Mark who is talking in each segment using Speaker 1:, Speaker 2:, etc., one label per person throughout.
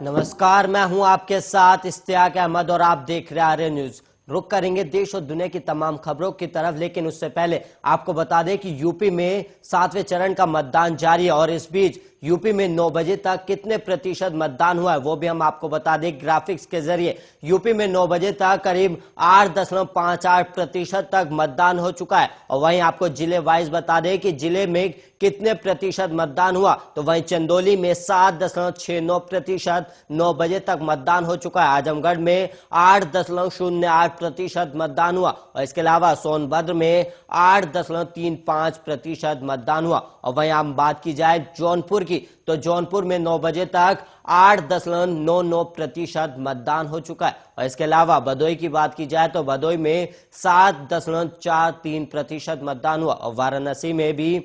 Speaker 1: नमस्कार, मैं हूं आपके साथ इश्तियाक अहमद और आप देख रहे आर्य न्यूज। रुक करेंगे देश और दुनिया की तमाम खबरों की तरफ, लेकिन उससे पहले आपको बता दें कि यूपी में 7वें चरण का मतदान जारी है और इस बीच यूपी में 9 बजे तक कितने प्रतिशत मतदान हुआ है वो भी हम आपको बता दें ग्राफिक्स के जरिए। यूपी में 9 बजे तक करीब 8.58% तक मतदान हो चुका है और वहीं आपको जिले वाइज बता दें कि जिले में कितने प्रतिशत मतदान हुआ, तो वहीं चंदौली में 7.69% 9 बजे तक मतदान हो चुका है। आजमगढ़ में 8.08% मतदान हुआ और इसके अलावा सोनभद्र में 8.35% मतदान हुआ। और वहीं हम बात की जाए जौनपुर की, तो जौनपुर में 9 बजे तक 8.99% मतदान हो चुका है। और इसके अलावा भदोई की बात की जाए तो भदोई में 7.43% मतदान हुआ और वाराणसी में भी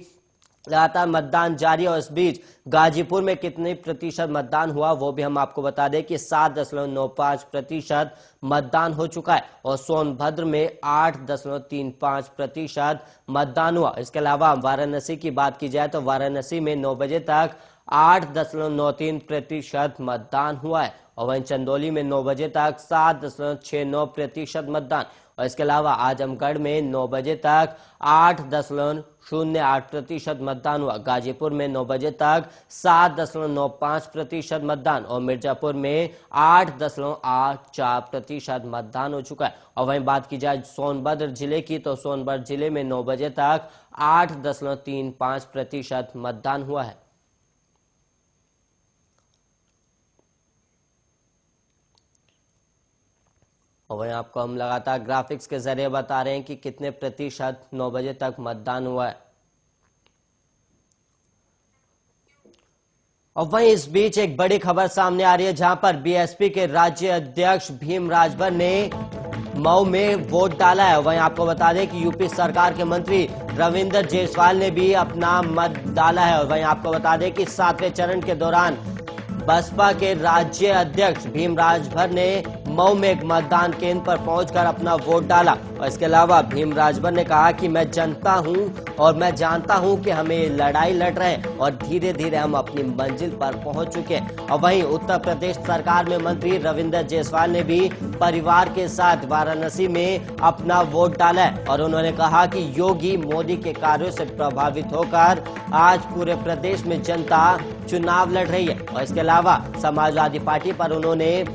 Speaker 1: लगातार मतदान जारी है। और इस बीच गाजीपुर में कितने प्रतिशत मतदान हुआ वो भी हम आपको बता दें कि 7.95% मतदान हो चुका है और सोनभद्र में 8.35% मतदान हुआ। इसके अलावा वाराणसी की बात की जाए तो वाराणसी में 9 बजे तक 8.93% मतदान हुआ है और वहीं चंदौली में 9 बजे तक 7.69% मतदान। और इसके अलावा आजमगढ़ में 9 बजे तक 8.08% मतदान हुआ। गाजीपुर में 9 बजे तक 7.95% मतदान और मिर्जापुर में 8.84% मतदान हो चुका है। और वहीं बात की जाए सोनभद्र जिले की, तो सोनभद्र जिले में 9 बजे तक 8.35% मतदान हुआ है। और वहीं आपको हम लगातार ग्राफिक्स के जरिए बता रहे हैं कि कितने प्रतिशत 9 बजे तक मतदान हुआ है। और वहीं इस बीच एक बड़ी खबर सामने आ रही है, जहां पर बीएसपी के राज्य अध्यक्ष भीम राजभर ने मऊ में वोट डाला है। वहीं आपको बता दें कि यूपी सरकार के मंत्री रविंद्र जायसवाल ने भी अपना मत डाला है। और वहीं आपको बता दें कि 7वें चरण के दौरान बसपा के राज्य अध्यक्ष भीम राजभर ने मऊ में एक मतदान केंद्र पर पहुंचकर अपना वोट डाला। और इसके अलावा भीम राजभर ने कहा कि मैं जनता हूं और मैं जानता हूं कि हमें लड़ाई लड़ रहे हैं और धीरे धीरे हम अपनी मंजिल पर पहुंच चुके हैं। और वहीं उत्तर प्रदेश सरकार में मंत्री रविंद्र जायसवाल ने भी परिवार के साथ वाराणसी में अपना वोट डाला है और उन्होंने कहा कि योगी मोदी के कार्यों से प्रभावित होकर आज पूरे प्रदेश में जनता चुनाव लड़ रही है। और इसके अलावा समाजवादी पार्टी पर उन्होंने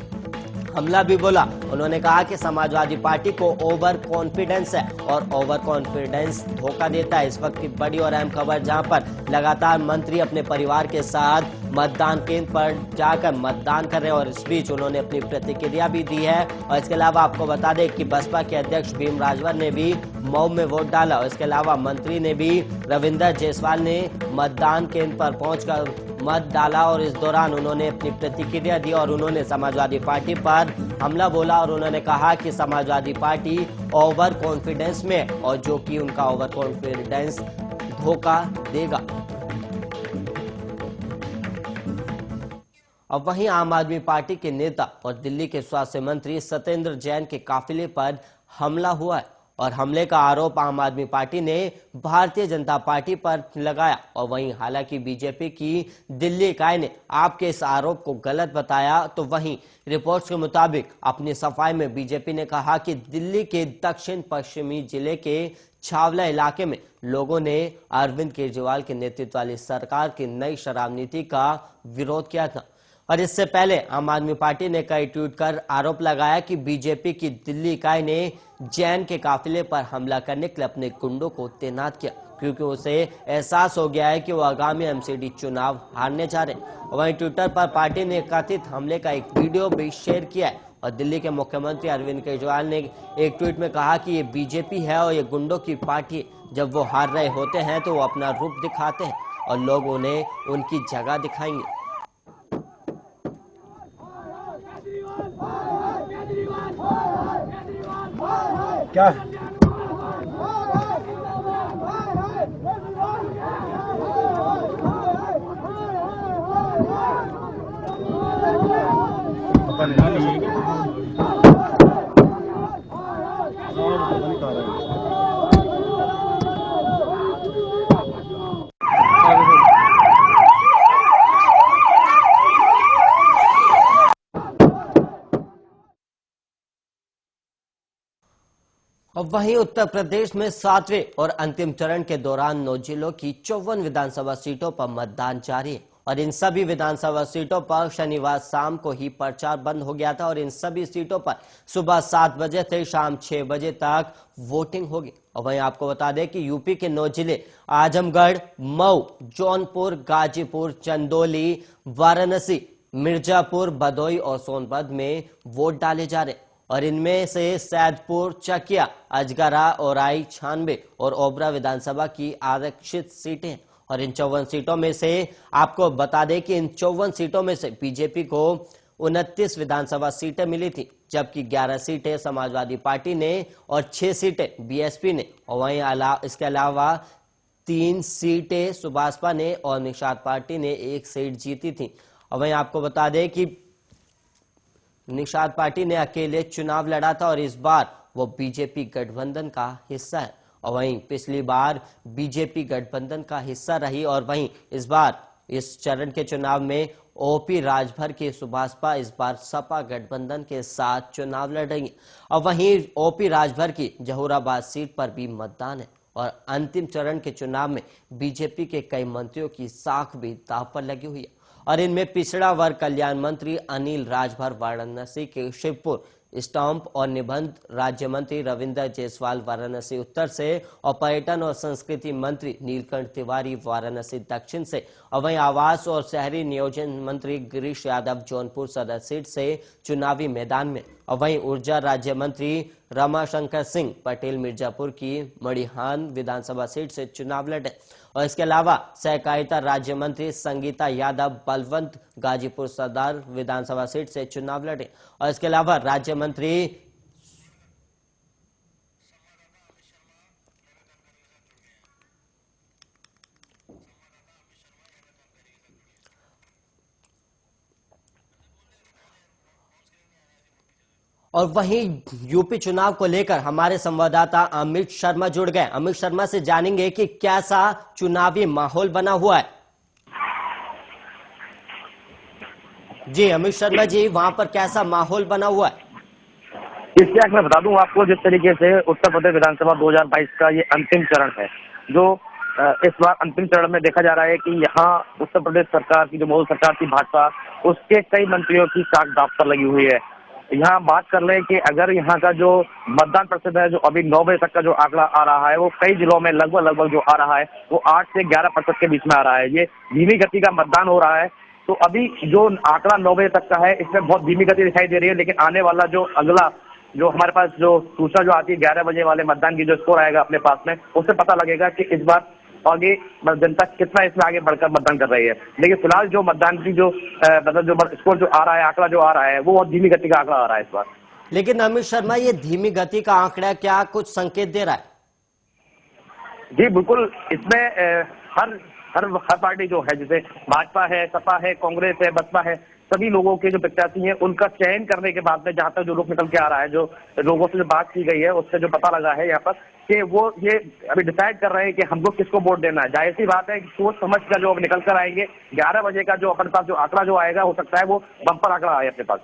Speaker 1: हमला भी बोला। उन्होंने कहा कि समाजवादी पार्टी को ओवर कॉन्फिडेंस है और ओवर कॉन्फिडेंस धोखा देता है। इस वक्त की बड़ी और अहम खबर, जहां पर लगातार मंत्री अपने परिवार के साथ मतदान केंद्र पर जाकर मतदान कर रहे हैं और इस बीच उन्होंने अपनी प्रतिक्रिया भी दी है। और इसके अलावा आपको बता दें कि बसपा के अध्यक्ष भीम राजभर ने भी मऊ में वोट डाला और इसके अलावा मंत्री ने भी रविंद्र जायसवाल ने मतदान केंद्र पर पहुंचकर मत डाला और इस दौरान उन्होंने अपनी प्रतिक्रिया दी और उन्होंने समाजवादी पार्टी पर हमला बोला और उन्होंने कहा कि समाजवादी पार्टी ओवर कॉन्फिडेंस में और जो कि उनका ओवर कॉन्फिडेंस धोखा देगा। अब वहीं आम आदमी पार्टी के नेता और दिल्ली के स्वास्थ्य मंत्री सत्येंद्र जैन के काफिले पर हमला हुआ है और हमले का आरोप आम आदमी पार्टी ने भारतीय जनता पार्टी पर लगाया। और वहीं हालांकि बीजेपी की दिल्ली इकाई ने आपके इस आरोप को गलत बताया, तो वहीं रिपोर्ट्स के मुताबिक अपनी सफाई में बीजेपी ने कहा कि दिल्ली के दक्षिण पश्चिमी जिले के छावला इलाके में लोगों ने अरविंद केजरीवाल के नेतृत्व वाली सरकार की नई शराब नीति का विरोध किया था। और इससे पहले आम आदमी पार्टी ने कई ट्वीट कर आरोप लगाया कि बीजेपी की दिल्ली इकाई ने जैन के काफिले पर हमला करने के लिए अपने गुंडों को तैनात किया, क्योंकि उसे एहसास हो गया है कि वो आगामी एमसीडी चुनाव हारने जा रहे हैं। वहीं ट्विटर पर पार्टी ने कथित हमले का एक वीडियो भी शेयर किया है और दिल्ली के मुख्यमंत्री अरविंद केजरीवाल ने एक ट्वीट में कहा कि ये बीजेपी है और ये गुंडों की पार्टी है। जब वो हार रहे होते हैं तो वो अपना रूप दिखाते हैं और लोग उन्हें उनकी जगह दिखाएंगे।
Speaker 2: क्या
Speaker 1: और वहीं उत्तर प्रदेश में 7वें और अंतिम चरण के दौरान 9 जिलों की 54 विधानसभा सीटों पर मतदान जारी है और इन सभी विधानसभा सीटों पर शनिवार शाम को ही प्रचार बंद हो गया था और इन सभी सीटों पर सुबह 7 बजे से शाम 6 बजे तक वोटिंग होगी। और वहीं आपको बता दें कि यूपी के 9 जिले आजमगढ़, मऊ, जौनपुर, गाजीपुर, चंदौली, वाराणसी, मिर्जापुर, भदोही और सोनभद्र में वोट डाले जा रहे हैं और इनमें से सैदपुर, चकिया, अजगरा, औराई, 96 और ओबरा विधानसभा की आरक्षित सीटें हैं। और इन 54 सीटों में से आपको बता दें कि इन 54 सीटों में से बीजेपी को 29 विधानसभा सीटें मिली थी, जबकि 11 सीटें समाजवादी पार्टी ने और 6 सीटें बीएसपी ने और वहीं इसके अलावा 3 सीटें सुभाषपा ने और निषाद पार्टी ने 1 सीट जीती थी। और वहीं आपको बता दें कि निषाद पार्टी ने अकेले चुनाव लड़ा था और इस बार वो बीजेपी गठबंधन का हिस्सा है और वहीं पिछली बार बीजेपी गठबंधन का हिस्सा रही और वहीं इस बार इस चरण के चुनाव में ओपी राजभर की सुभाषपा इस बार सपा गठबंधन के साथ चुनाव लड़ रही है। और वहीं ओपी राजभर की जहूराबाद सीट पर भी मतदान है और अंतिम चरण के चुनाव में बीजेपी के कई मंत्रियों की साख भी दांव पर लगी हुई है और इनमें पिछड़ा वर्ग कल्याण मंत्री अनिल राजभर वाराणसी के शिवपुर स्टाम्प और निबंध राज्य मंत्री रविंद्र जायसवाल वाराणसी उत्तर से और पर्यटन और संस्कृति मंत्री नीलकंठ तिवारी वाराणसी दक्षिण से और वहीं आवास और शहरी नियोजन मंत्री गिरीश यादव जौनपुर सदर सीट से चुनावी मैदान में और वहीं ऊर्जा राज्य मंत्री रमाशंकर सिंह पटेल मिर्जापुर की मड़िहान विधानसभा सीट से चुनाव लड़े और इसके अलावा सहकारिता राज्य मंत्री संगीता यादव बलवंत गाजीपुर सदर विधानसभा सीट से चुनाव लड़े और इसके अलावा राज्य मंत्री और वहीं यूपी चुनाव को लेकर हमारे संवाददाता अमित शर्मा जुड़ गए। अमित शर्मा से जानेंगे कि कैसा चुनावी माहौल बना हुआ है। जी अमित शर्मा जी, वहां पर कैसा माहौल बना हुआ है?
Speaker 2: इसके मैं बता दूं आपको, जिस तरीके से उत्तर प्रदेश विधानसभा 2022 का ये अंतिम चरण है, जो इस बार अंतिम चरण में देखा जा रहा है कि यहाँ उत्तर प्रदेश सरकार की जो मौजूदा सरकार थी भाजपा, उसके कई मंत्रियों की साख दांव पर लगी हुई है। यहाँ बात कर रहे हैं कि अगर यहाँ का जो मतदान प्रतिशत है, जो अभी 9 बजे तक का जो आंकड़ा आ रहा है, वो कई जिलों में लगभग जो आ रहा है वो 8 से 11% के बीच में आ रहा है। ये धीमी गति का मतदान हो रहा है। तो अभी जो आंकड़ा 9 बजे तक का है, इसमें बहुत धीमी गति दिखाई दे रही है, लेकिन आने वाला जो अगला जो हमारे पास जो सूचना जो आती है 11 बजे वाले मतदान की जो स्कोर आएगा अपने पास में, उससे पता लगेगा कि इस बार आगे जनता कितना इसमें आगे बढ़कर मतदान कर रही है। लेकिन फिलहाल जो मतदान की जो मतलब जो स्कोर जो आ रहा है, आंकड़ा जो आ रहा है, वो बहुत धीमी गति का आंकड़ा आ रहा है इस बार।
Speaker 1: लेकिन अमित शर्मा, ये धीमी गति का आंकड़ा क्या कुछ संकेत दे रहा है?
Speaker 2: जी बिल्कुल, इसमें हर पार्टी जो है, जैसे भाजपा है, सपा है, कांग्रेस है, बसपा है, सभी लोगों के जो प्रत्याशी हैं उनका चयन करने के बाद में जहां तक जो रुख निकल के आ रहा है, जो लोगों से जो बात की गई है, उससे जो पता लगा है यहाँ पर कि वो ये अभी डिसाइड कर रहे हैं कि हमको किसको वोट देना है। जाहिर सी बात है कि सोच समझ कर जो अब निकल कर आएंगे, 11 बजे का जो अपने पास जो आंकड़ा जो आएगा, हो सकता है वो बम्पर आंकड़ा आए अपने पास।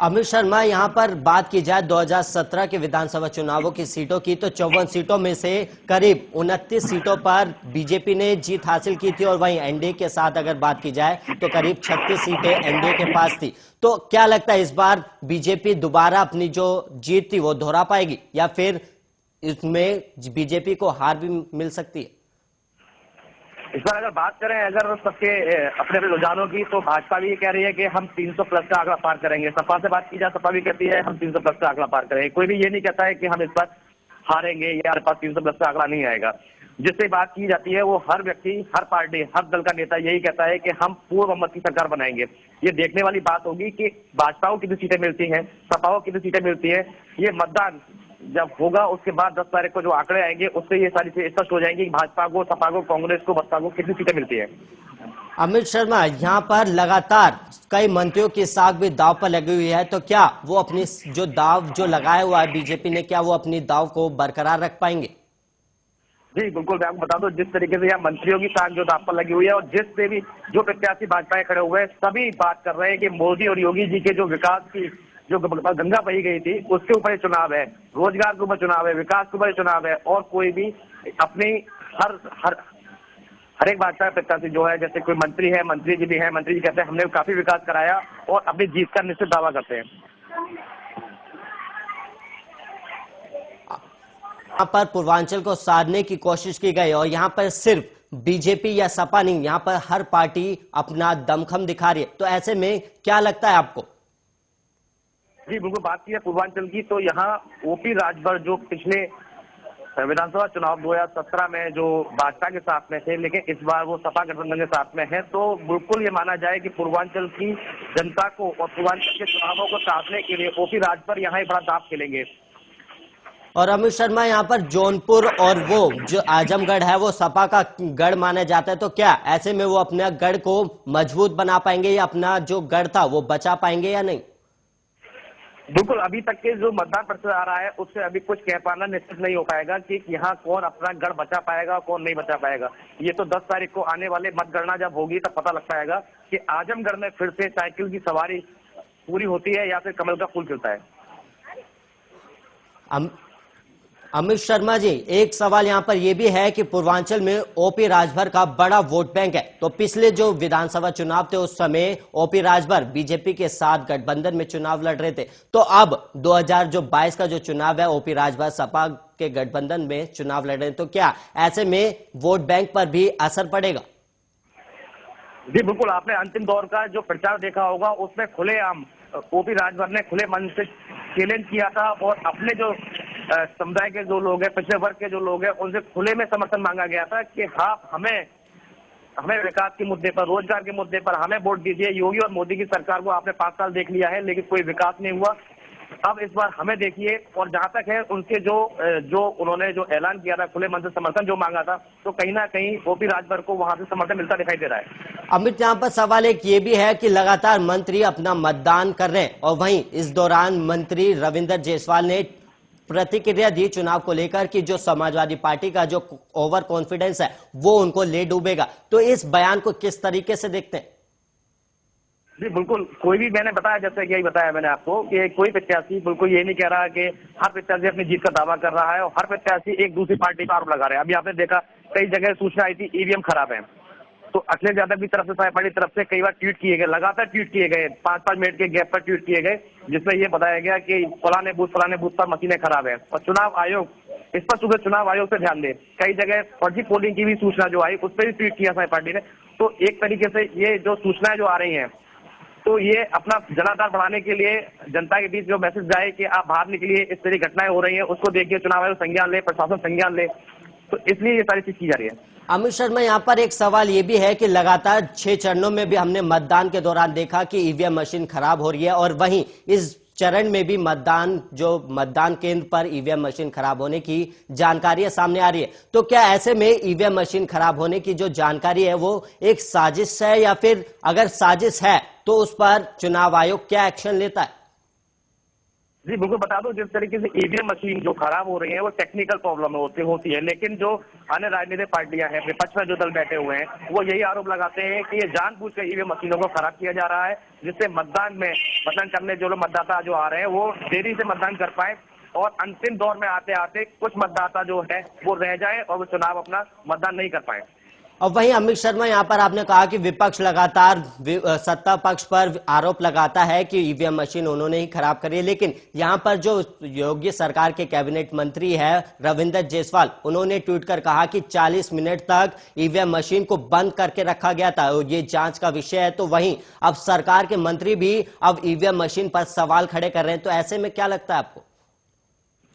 Speaker 1: अमित शर्मा, यहां पर बात की जाए 2017 के विधानसभा चुनावों की सीटों की, तो 54 सीटों में से करीब 29 सीटों पर बीजेपी ने जीत हासिल की थी और वहीं एनडीए के साथ अगर बात की जाए तो करीब 36 सीटें एनडीए के पास थी। तो क्या लगता है, इस बार बीजेपी दोबारा अपनी जो जीत थी वो दोहरा पाएगी या फिर इसमें बीजेपी को हार भी मिल सकती है?
Speaker 2: इस बार अगर बात करें अगर सबके अपने अपने रुझानों की, तो भाजपा भी ये कह रही है कि हम 300 प्लस का आंकड़ा पार करेंगे। सपा से बात की जाए, सपा भी कहती है हम 300 प्लस का आंकड़ा पार करेंगे। कोई भी ये नहीं कहता है कि हम इस बार हारेंगे या हमारे पास 300 प्लस का आंकड़ा नहीं आएगा। जिससे बात की जाती है वो हर व्यक्ति, हर पार्टी, हर दल का नेता यही कहता है कि हम पूर्ण बहुमत की सरकार बनाएंगे। ये देखने वाली बात होगी कि भाजपा को कितनी सीटें मिलती हैं, सपा को कितनी सीटें मिलती है। ये मतदान जब होगा उसके बाद 10 तारीख को जो आंकड़े आएंगे उससे ये सारी चीजें स्पष्ट हो जाएंगी कि भाजपा को, सपा को, कांग्रेस को, बसपा को कितनी सीटें मिलती है।
Speaker 1: अमित शर्मा, यहाँ पर लगातार कई मंत्रियों की साख भी दांव पर लगी हुई है, तो क्या वो अपनी जो दांव जो लगाया हुआ है बीजेपी ने, क्या वो अपनी दांव को बरकरार रख पाएंगे?
Speaker 2: जी बिल्कुल, मैं आपको बता दूं, जिस तरीके से यहाँ मंत्रियों की साख जो दांव पर लगी हुई है और जिससे भी जो प्रत्याशी भाजपा खड़े हुए हैं, सभी बात कर रहे हैं कि मोदी और योगी जी के जो विकास की जो गंगा बही गई थी उसके ऊपर ये चुनाव है, रोजगार के ऊपर चुनाव है, विकास के ऊपर चुनाव है, और कोई भी अपनी हर हर हर एक भाजपा प्रत्याशी जो है, जैसे कोई मंत्री है, मंत्री जी भी है, मंत्री जी कहते हैं हमने काफी विकास कराया और अपनी जीत का निश्चित दावा करते हैं।
Speaker 1: यहाँ पर पूर्वांचल को साधने की कोशिश की गई और यहाँ पर सिर्फ बीजेपी या सपा नहीं, यहाँ पर हर पार्टी अपना दमखम दिखा रही है। तो ऐसे में क्या लगता है आपको?
Speaker 2: जी बिल्कुल, बात की है पूर्वांचल की तो यहाँ ओपी राजभर जो पिछले विधानसभा चुनाव 2017 में जो भाजपा के साथ में थे, लेकिन इस बार वो सपा गठबंधन के साथ में है, तो बिल्कुल ये माना जाए कि पूर्वांचल की जनता को और पूर्वांचल के चुनावों को साधने के लिए ओपी राजभर यहाँ एक बड़ा दांव खेलेंगे।
Speaker 1: और अमित शर्मा, यहाँ पर जौनपुर और वो जो आजमगढ़ है वो सपा का गढ़ माना जाता है, तो क्या ऐसे में वो अपने गढ़ को मजबूत बना पाएंगे या अपना जो गढ़ था वो बचा पाएंगे या नहीं?
Speaker 2: बिल्कुल, अभी तक के जो मतदान प्रतिशत आ रहा है उससे अभी कुछ कह पाना निश्चित नहीं हो पाएगा कि यहाँ कौन अपना गढ़ बचा पाएगा, कौन नहीं बचा पाएगा। ये तो 10 तारीख को आने वाले मतगणना जब होगी तब पता लग पाएगा कि आजमगढ़ में फिर से साइकिल की सवारी पूरी होती है या फिर कमल का फूल खिलता है।
Speaker 1: अमित शर्मा जी, एक सवाल यहाँ पर यह भी है कि पूर्वांचल में ओपी राजभर का बड़ा वोट बैंक है, तो पिछले जो विधानसभा चुनाव थे उस समय ओपी राजभर बीजेपी के साथ गठबंधन में चुनाव लड़ रहे थे, तो अब 2022 का जो चुनाव है ओपी राजभर सपा के गठबंधन में चुनाव लड़ रहे हैं, तो क्या ऐसे में वोट बैंक पर भी असर पड़ेगा?
Speaker 2: जी बिल्कुल, आपने अंतिम दौर का जो प्रचार देखा होगा उसमें खुलेआम ओपी राजभर ने खुले मन से चैलेंज किया था और अपने जो समुदाय के जो लोग हैं, पिछड़े वर्ग के जो लोग हैं, उनसे खुले में समर्थन मांगा गया था कि हाँ हमें विकास के मुद्दे पर, रोजगार के मुद्दे पर हमें वोट दीजिए। योगी और मोदी की सरकार को आपने 5 साल देख लिया है लेकिन कोई विकास नहीं हुआ, अब इस बार हमें देखिए। और जहां तक है उनके जो उन्होंने जो ऐलान किया था खुले मन से समर्थन जो मांगा था, तो कहीं ना कहीं ओपी राजभर को वहां से समर्थन मिलता दिखाई दे रहा है।
Speaker 1: अमित, यहाँ पर सवाल एक ये भी है कि लगातार मंत्री अपना मतदान कर रहे हैं और वहीं इस दौरान मंत्री रविंद्र जायसवाल ने प्रतिक्रिया दी चुनाव को लेकर कि जो समाजवादी पार्टी का जो ओवर कॉन्फिडेंस है वो उनको ले डूबेगा, तो इस बयान को किस तरीके से देखते हैं?
Speaker 2: जी बिल्कुल, कोई भी, मैंने बताया जैसे यही बताया मैंने आपको कि कोई प्रत्याशी बिल्कुल ये नहीं कह रहा कि हर प्रत्याशी अपनी जीत का दावा कर रहा है और हर प्रत्याशी एक दूसरी पार्टी पर आरोप लगा रहे हैं। अभी आपने देखा कई जगह सूचना आई थी ईवीएम खराब है, तो अखिलेश यादव की तरफ से सारी पार्टी तरफ से कई बार ट्वीट किए गए, लगातार ट्वीट किए गए, 5-5 मिनट के गैप पर ट्वीट किए गए, जिसमें ये बताया गया कि फलाने बूथ पर मशीनें खराब है। और चुनाव आयोग इस पर सुबह चुनाव आयोग से ध्यान दे, कई जगह फर्जी पोलिंग की भी सूचना जो आई उस पर भी ट्वीट किया सारी पार्टी ने। तो एक तरीके से ये जो सूचनाएं जो आ रही हैं, तो ये अपना जनाधार बढ़ाने के लिए जनता के बीच जो मैसेज जाए कि आप बाहर निकलिए, इस तरह की घटनाएं हो रही हैं, उसको देखिए, चुनाव आयोग संज्ञान ले, प्रशासन संज्ञान ले, तो इसलिए ये सारी चीज की जा रही है।
Speaker 1: अमित शर्मा, यहाँ पर एक सवाल ये भी है कि लगातार 6 चरणों में भी हमने मतदान के दौरान देखा कि ईवीएम मशीन खराब हो रही है और वहीं इस चरण में भी मतदान केंद्र पर ईवीएम मशीन खराब होने की जानकारी सामने आ रही है, तो क्या ऐसे में ईवीएम मशीन खराब होने की जो जानकारी है वो एक साजिश है, या फिर अगर साजिश है तो उस पर चुनाव आयोग क्या एक्शन लेता है?
Speaker 2: जी बिल्कुल, बता दो, जिस तरीके से ईवीएम मशीन जो खराब हो रही है वो टेक्निकल प्रॉब्लम होती है, लेकिन जो अन्य राजनीतिक पार्टियां हैं, विपक्ष में जो दल बैठे हुए हैं, वो यही आरोप लगाते हैं कि ये जानबूझकर ईवीएम मशीनों को खराब किया जा रहा है, जिससे मतदान करने जो लोग मतदाता जो आ रहे हैं वो देरी से मतदान कर पाए और अंतिम दौर में आते आते कुछ मतदाता जो है वो रह जाए और वो चुनाव अपना मतदान नहीं कर पाए।
Speaker 1: और वहीं अमित शर्मा, यहाँ पर आपने कहा कि विपक्ष लगातार सत्ता पक्ष पर आरोप लगाता है कि ईवीएम मशीन उन्होंने ही खराब करी है, लेकिन यहाँ पर जो योगी सरकार के कैबिनेट मंत्री है रविंद्र जायसवाल, उन्होंने ट्वीट कर कहा कि 40 मिनट तक ईवीएम मशीन को बंद करके रखा गया था और ये जांच का विषय है। तो वहीं अब सरकार के मंत्री भी अब ईवीएम मशीन पर सवाल खड़े कर रहे हैं, तो ऐसे में क्या लगता है आपको?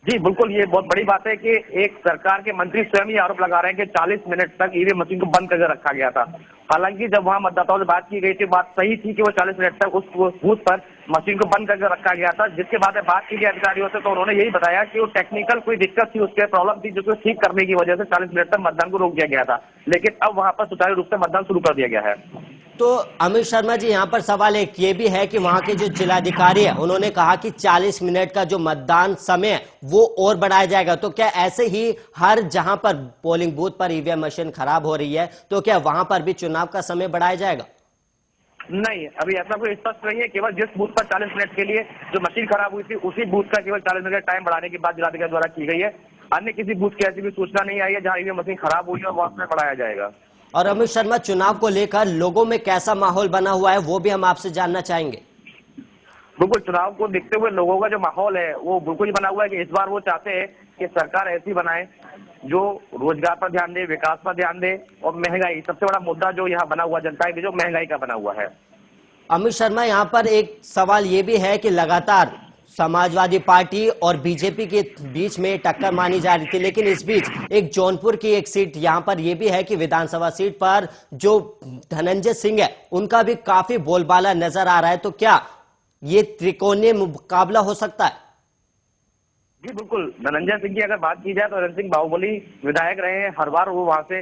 Speaker 2: जी बिल्कुल, ये बहुत बड़ी बात है कि एक सरकार के मंत्री स्वयं ही आरोप लगा रहे हैं कि 40 मिनट तक ईवीएम मशीन को बंद करके रखा गया था। हालांकि जब वहां मतदाताओं से बात की गई थी, बात सही थी कि वो 40 मिनट तक उस बूथ पर मशीन को बंद करके रखा गया था, जिसके बाद बात की गई अधिकारियों से, तो उन्होंने यही बताया कि वो टेक्निकल कोई दिक्कत थी, उसके प्रॉब्लम थी, जिसको ठीक करने की वजह से 40 मिनट तक मतदान को रोक दिया गया था, लेकिन अब वहां पर सुचारू रूप से मतदान शुरू कर दिया गया है।
Speaker 1: तो अमित शर्मा जी, यहाँ पर सवाल एक ये भी है कि वहां के जो जिलाधिकारी है उन्होंने कहा कि 40 मिनट का जो मतदान समय है वो और बढ़ाया जाएगा, तो क्या ऐसे ही हर जहां पर पोलिंग बूथ पर ईवीएम मशीन खराब हो रही है तो क्या वहां पर भी चुनाव का समय बढ़ाया जाएगा?
Speaker 2: नहीं, अभी ऐसा कोई स्पष्ट नहीं है। केवल जिस बूथ पर 40 मिनट के लिए जो मशीन खराब हुई थी, उसी बूथ का केवल 40 मिनट का टाइम बढ़ाने की बात जिलाधिकारी द्वारा की गई है। अन्य किसी बूथ की ऐसी भी सूचना नहीं आई है जहां ईवीएम मशीन खराब हुई है और वहां पर बढ़ाया जाएगा।
Speaker 1: और अमित शर्मा, चुनाव को लेकर लोगों में कैसा माहौल बना हुआ है वो भी हम आपसे जानना चाहेंगे।
Speaker 2: बिल्कुल, चुनाव को देखते हुए लोगों का जो माहौल है वो बिल्कुल ही बना हुआ है कि इस बार वो चाहते हैं कि सरकार ऐसी बनाए जो रोजगार पर ध्यान दे, विकास पर ध्यान दे, और महंगाई सबसे बड़ा मुद्दा जो यहाँ बना हुआ जनता के जो महंगाई का बना हुआ है।
Speaker 1: अमित शर्मा, यहाँ पर एक सवाल ये भी है कि लगातार समाजवादी पार्टी और बीजेपी के बीच में टक्कर मानी जा रही थी, लेकिन इस बीच एक जौनपुर की एक सीट यहाँ पर यह भी है कि विधानसभा सीट पर जो धनंजय सिंह है उनका भी काफी बोलबाला नजर आ रहा है। तो क्या ये त्रिकोणीय मुकाबला हो सकता है?
Speaker 2: जी बिल्कुल, धनंजय सिंह की अगर बात की जाए तो धनंजय सिंह बाहुबली विधायक रहे हैं, हर बार वो वहां से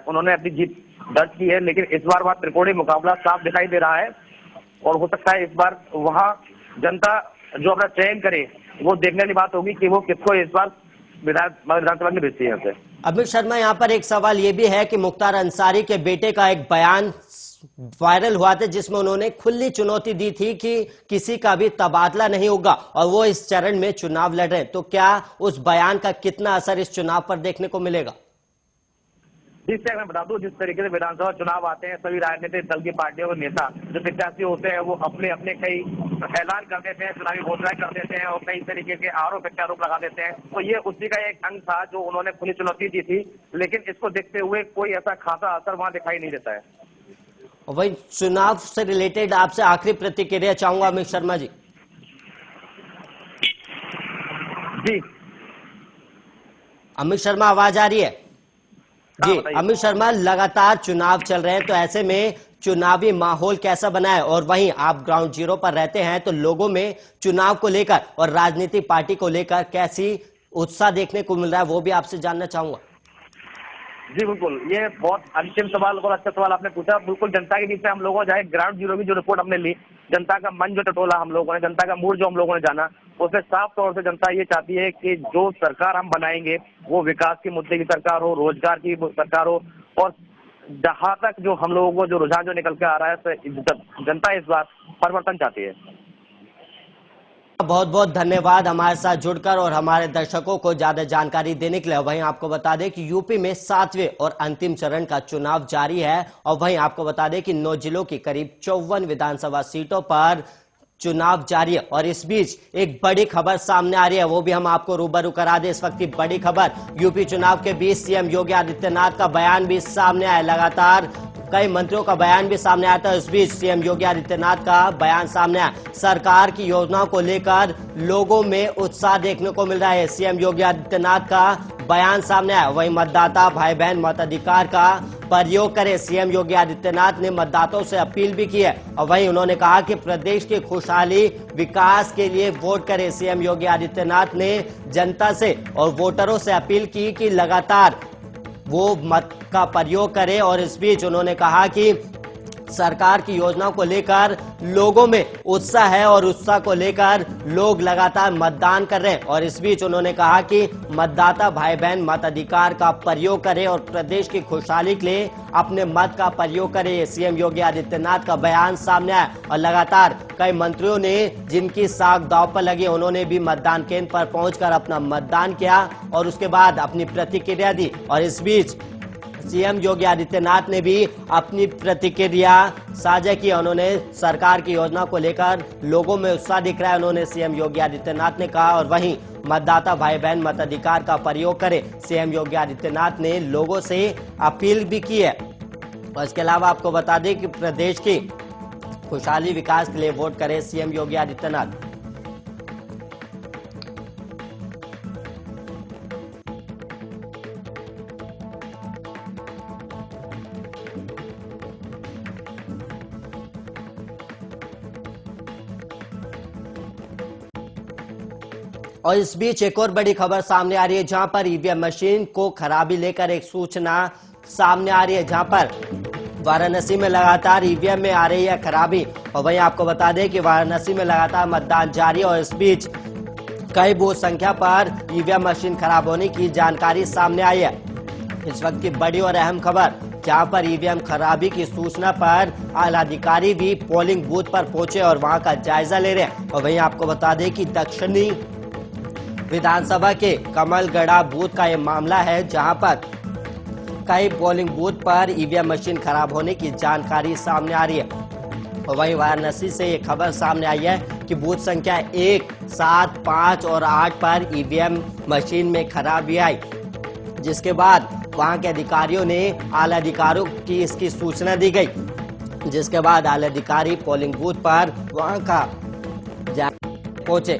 Speaker 2: उन्होंने अपनी जीत दर्ज की है, लेकिन इस बार वहां त्रिकोणीय मुकाबला साफ दिखाई दे रहा है और हो सकता है इस बार वहां जनता जो अपना चयन करे वो देखने वाली बात होगी कि वो किसको इस बार विधानसभा में भेजती है।
Speaker 1: अमित शर्मा, यहाँ पर एक सवाल ये भी है कि मुख्तार अंसारी के बेटे का एक बयान वायरल हुआ था जिसमें उन्होंने खुली चुनौती दी थी कि किसी का भी तबादला नहीं होगा और वो इस चरण में चुनाव लड़ रहे हैं। तो क्या उस बयान का कितना असर इस चुनाव पर देखने को मिलेगा?
Speaker 2: जिससे मैं बता दूं, जिस तरीके से विधानसभा चुनाव आते हैं, सभी राजनीतिक दल की पार्टियों के नेता जो प्रत्याशी होते हैं वो अपने अपने कई ऐलान कर देते हैं, चुनावी घोषणाएं कर देते हैं और कई तरीके के आरोप प्रत्यारोप लगा देते हैं। तो ये उसी का एक अंग था जो उन्होंने खुली चुनौती दी थी, लेकिन इसको देखते हुए कोई ऐसा खासा असर वहां दिखाई नहीं देता है।
Speaker 1: वही चुनाव से रिलेटेड आपसे आखिरी प्रतिक्रिया चाहूंगा अमित शर्मा जी।
Speaker 2: जी
Speaker 1: अमित शर्मा, आवाज आ रही है? जी अमित शर्मा, लगातार चुनाव चल रहे हैं तो ऐसे में चुनावी माहौल कैसा बना है? और वहीं आप ग्राउंड जीरो पर रहते हैं तो लोगों में चुनाव को लेकर और राजनीतिक पार्टी को लेकर कैसी उत्साह देखने को मिल रहा है वो भी आपसे जानना चाहूंगा।
Speaker 2: जी बिल्कुल, ये बहुत अंतिम सवाल और अच्छा सवाल आपने पूछा। बिल्कुल, जनता के बीच में हम लोगों जाए ग्राउंड जीरो की जो रिपोर्ट हमने ली, जनता का मन जो टटोला हम लोगों ने, जनता का मूड जो हम लोगों ने जाना, उसमें साफ तौर से जनता ये चाहती है कि जो सरकार हम बनाएंगे वो विकास के मुद्दे की सरकार हो, रोजगार की सरकार हो, और जहां तक जो हम लोगों को जो रुझान जो निकल के आ रहा है, जनता इस बार परिवर्तन चाहती है।
Speaker 1: बहुत बहुत धन्यवाद हमारे साथ जुड़कर और हमारे दर्शकों को ज्यादा जानकारी देने के लिए। वहीं आपको बता दें कि यूपी में 7वें और अंतिम चरण का चुनाव जारी है और वहीं आपको बता दें कि 9 जिलों की करीब 54 विधानसभा सीटों पर चुनाव जारी है। और इस बीच एक बड़ी खबर सामने आ रही है, वो भी हम आपको रूबरू करा दें। इस वक्त की बड़ी खबर, यूपी चुनाव के बीच सीएम योगी आदित्यनाथ का बयान भी सामने आया। लगातार कई मंत्रियों का बयान भी सामने आया था। इस बीच सीएम योगी आदित्यनाथ का बयान सामने आया। सरकार की योजनाओं को लेकर लोगों में उत्साह देखने को मिल रहा है। सीएम योगी आदित्यनाथ का बयान सामने आया। वहीं मतदाता भाई बहन मताधिकार का प्रयोग करें, सीएम योगी आदित्यनाथ ने मतदाताओं से अपील भी की है। और वहीं उन्होंने कहा कि प्रदेश की खुशहाली विकास के लिए वोट करें। सीएम योगी आदित्यनाथ ने जनता से और वोटरों से अपील की कि लगातार वो मत का प्रयोग करें। और इस बीच उन्होंने कहा कि सरकार की योजनाओं को लेकर लोगों में उत्साह है और उत्साह को लेकर लोग लगातार मतदान कर रहे हैं। और इस बीच उन्होंने कहा कि मतदाता भाई बहन मताधिकार का प्रयोग करें और प्रदेश की खुशहाली के लिए अपने मत का प्रयोग करें। सीएम योगी आदित्यनाथ का बयान सामने आया और लगातार कई मंत्रियों ने जिनकी साख दांव पर लगी उन्होंने भी मतदान केंद्र पर पहुंचकर अपना मतदान किया और उसके बाद अपनी प्रतिक्रिया दी। और इस बीच सीएम योगी आदित्यनाथ ने भी अपनी प्रतिक्रिया साझा की। उन्होंने सरकार की योजना को लेकर लोगों में उत्साह दिख रहा है, उन्होंने सीएम योगी आदित्यनाथ ने कहा। और वहीं मतदाता भाई बहन मताधिकार का प्रयोग करें, सीएम योगी आदित्यनाथ ने लोगों से अपील भी की है। और इसके अलावा आपको बता दें कि प्रदेश की खुशहाली विकास के लिए वोट करें, सीएम योगी आदित्यनाथ। और इस बीच एक और बड़ी खबर सामने आ रही है जहां पर ईवीएम मशीन को खराबी लेकर एक सूचना सामने आ रही है, जहां पर वाराणसी में लगातार ईवीएम में आ रही है खराबी। और वहीं आपको बता दें कि वाराणसी में लगातार मतदान जारी है और इस बीच कई बूथ संख्या पर ईवीएम मशीन खराब होने की जानकारी सामने आई है। इस वक्त की बड़ी और अहम खबर, जहां पर ईवीएम खराबी की सूचना पर आला अधिकारी भी पोलिंग बूथ पर पहुंचे और वहां का जायजा ले रहे हैं। और वहीं आपको बता दें कि दक्षिणी विधानसभा के कमलगढ़ा बूथ का यह मामला है, जहां पर कई पोलिंग बूथ पर ईवीएम मशीन खराब होने की जानकारी सामने आ रही है। और वहीं वाराणसी से ये खबर सामने आई है कि बूथ संख्या 1, 7, 5 और 8 पर ईवीएम मशीन में खराबी आई, जिसके बाद वहां के अधिकारियों ने आला अधिकारियों की इसकी सूचना दी गई, जिसके बाद आला अधिकारी पोलिंग बूथ पर वहां का पहुंचे।